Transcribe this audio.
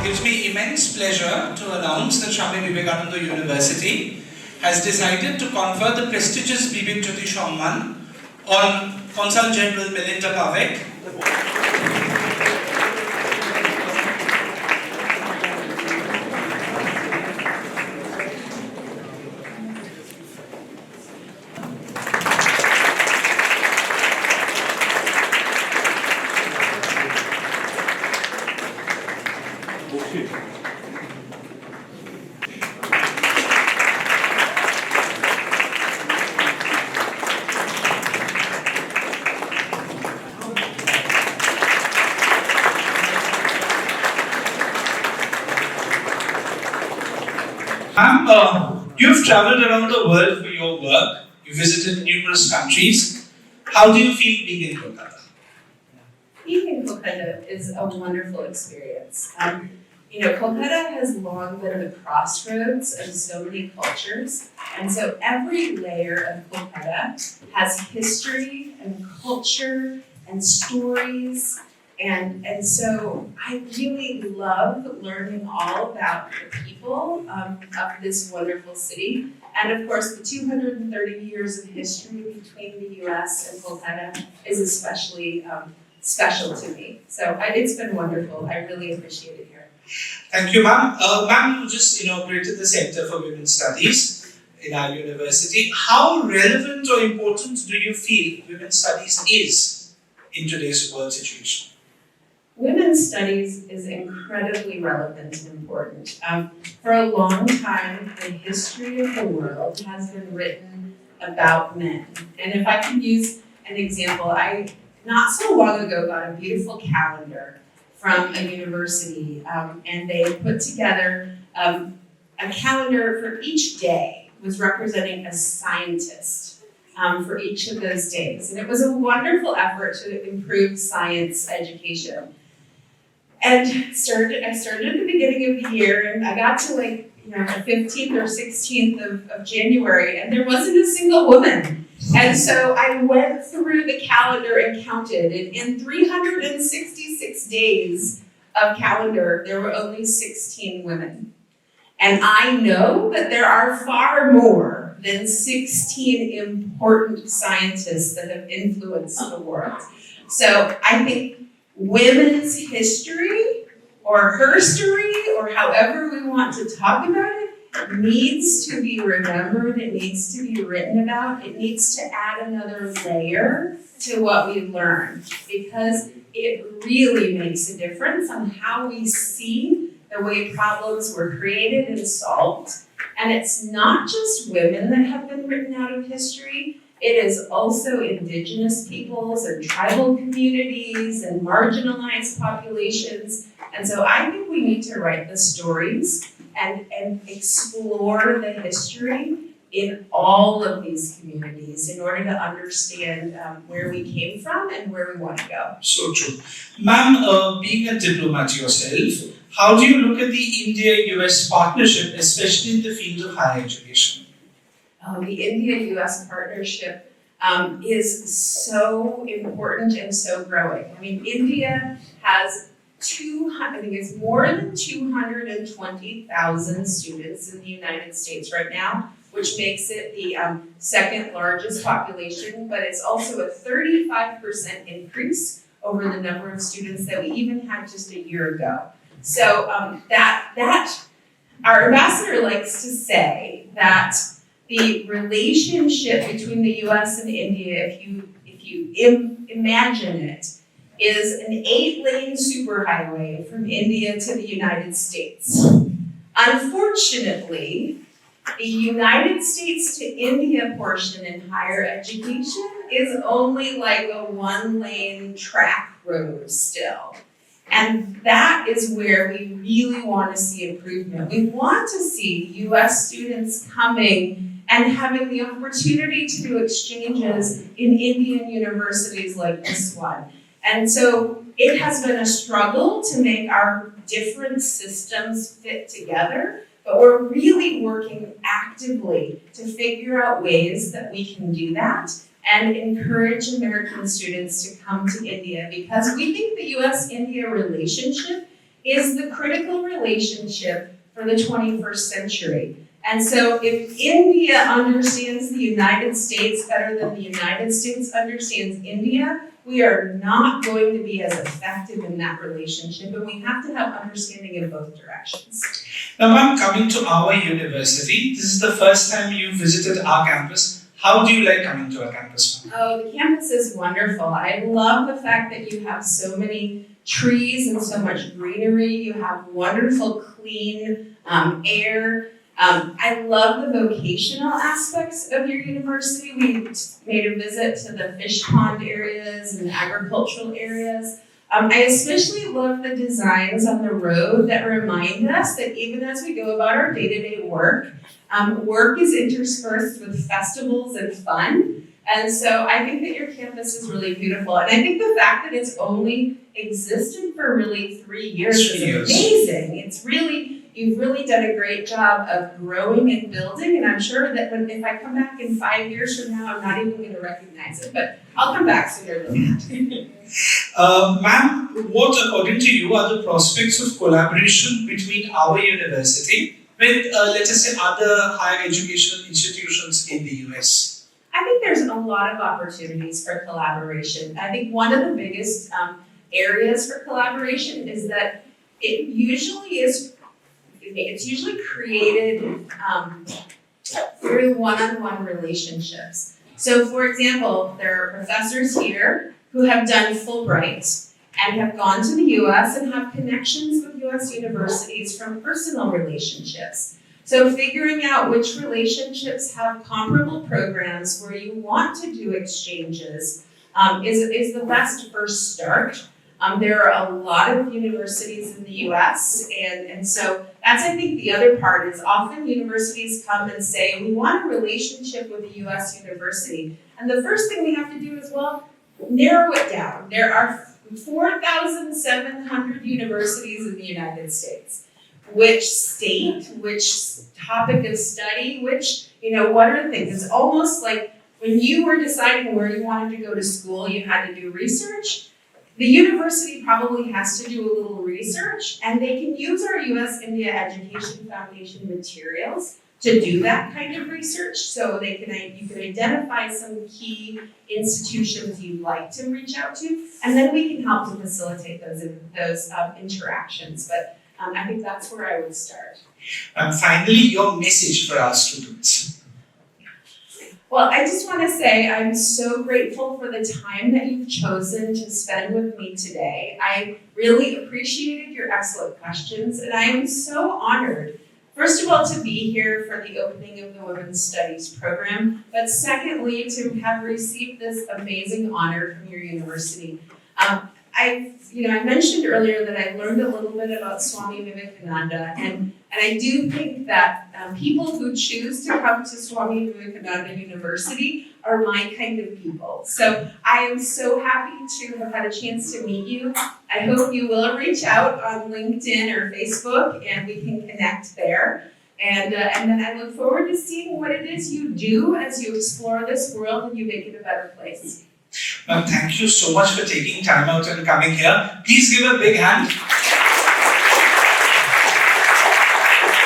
gives me immense pleasure to announce that Swami Vivekananda University has decided to confer the prestigious Bibit Jyoti Samman on Consul General Melinde Pavek. Ma'am, you've traveled around the world for your work. You visited numerous countries. How do you feel being in Kolkata? Being in Kolkata is a wonderful experience. Kolkata has long been the crossroads of so many cultures, and so every layer of Kolkata has history and culture and stories, and so I really love learning all about the people of this wonderful city, and of course the 230 years of history between the US and Kolkata is especially special to me. So it's been wonderful. I really appreciate it here. Thank you, ma'am. Ma'am, you just inaugurated the Center for Women's Studies in our university. How relevant or important do you feel women's studies is in today's world situation? Women's studies is incredibly relevant and important. For a long time, the history of the world has been written about men. And if I can use an example, I not so long ago got a beautiful calendar from a university, and they put together a calendar for each day was representing a scientist for each of those days. And it was a wonderful effort to improve science education. And I started at the beginning of the year, and I got to the 15th or 16th of January, and there wasn't a single woman. And so I went through the calendar and counted, and in 366 days of calendar, there were only 16 women. And I know that there are far more than 16 important scientists that have influenced the world. So I think women's history, or herstory, or however we want to talk about it, needs to be remembered, it needs to be written about, it needs to add another layer to what we learn, because it really makes a difference on how we see the way problems were created and solved. And it's not just women that have been written out of history, it is also indigenous peoples and tribal communities and marginalized populations. And so I think we need to write the stories and explore the history in all of these communities in order to understand where we came from and where we want to go. So true. Ma'am, being a diplomat yourself, how do you look at the India-US partnership, especially in the field of higher education? The India-US partnership is so important and so growing. I mean, India has more than 220,000 students in the United States right now, which makes it the second largest population, but it's also a 35% increase over the number of students that we even had just a year ago. So our ambassador likes to say that the relationship between the US and India, if you imagine it, is an 8-lane superhighway from India to the United States. Unfortunately, the United States to India portion in higher education is only like a 1-lane track road still. And that is where we really want to see improvement. We want to see US students coming and having the opportunity to do exchanges in Indian universities like this one. And so it has been a struggle to make our different systems fit together, but we're really working actively to figure out ways that we can do that and encourage American students to come to India, because we think the US-India relationship is the critical relationship for the 21st century. And so if India understands the United States better than the United States understands India, we are not going to be as effective in that relationship, and we have to have understanding in both directions. Now, ma'am, coming to our university, this is the first time you visited our campus. How do you like coming to our campus, ma'am? Oh, the campus is wonderful. I love the fact that you have so many trees and so much greenery. You have wonderful, clean air. I love the vocational aspects of your university. We made a visit to the fish pond areas and the agricultural areas. I especially love the designs on the road that remind us that even as we go about our day-to-day work, work is interspersed with festivals and fun. And so I think that your campus is really beautiful. And I think the fact that it's only existed for really 3 years is amazing. It's really, you've really done a great job of growing and building. And I'm sure that if I come back in 5 years from now, I'm not even going to recognize it. But I'll come back sooner than that. Ma'am, what, according to you, are the prospects of collaboration between our university with, let us say, other higher education institutions in the US? I think there's a lot of opportunities for collaboration. I think one of the biggest areas for collaboration is that it's usually created through one-on-one relationships. So for example, there are professors here who have done Fulbright and have gone to the US and have connections with US universities from personal relationships. So figuring out which relationships have comparable programs where you want to do exchanges is the best first start. There are a lot of universities in the US, and so that's, I think, the other part is often universities come and say, we want a relationship with a US university. And the first thing we have to do is, well, narrow it down. There are 4,700 universities in the United States. Which state, which topic of study, what are the things? It's almost like when you were deciding where you wanted to go to school, you had to do research. The university probably has to do a little research, and they can use our US-India Education Foundation materials to do that kind of research. So you can identify some key institutions you'd like to reach out to, and then we can help to facilitate those interactions. But I think that's where I would start. And finally, your message for our students. Well, I just want to say I'm so grateful for the time that you've chosen to spend with me today. I really appreciated your excellent questions, and I am so honored, first of all, to be here for the opening of the Women's Studies program, but secondly, to have received this amazing honor from your university. I mentioned earlier that I learned a little bit about Swami Vivekananda, and I do think that people who choose to come to Swami Vivekananda University are my kind of people. So I am so happy to have had a chance to meet you. I hope you will reach out on LinkedIn or Facebook, and we can connect there. And then I look forward to seeing what it is you do as you explore this world and you make it a better place. Ma'am, thank you so much for taking time out and coming here. Please give a big hand.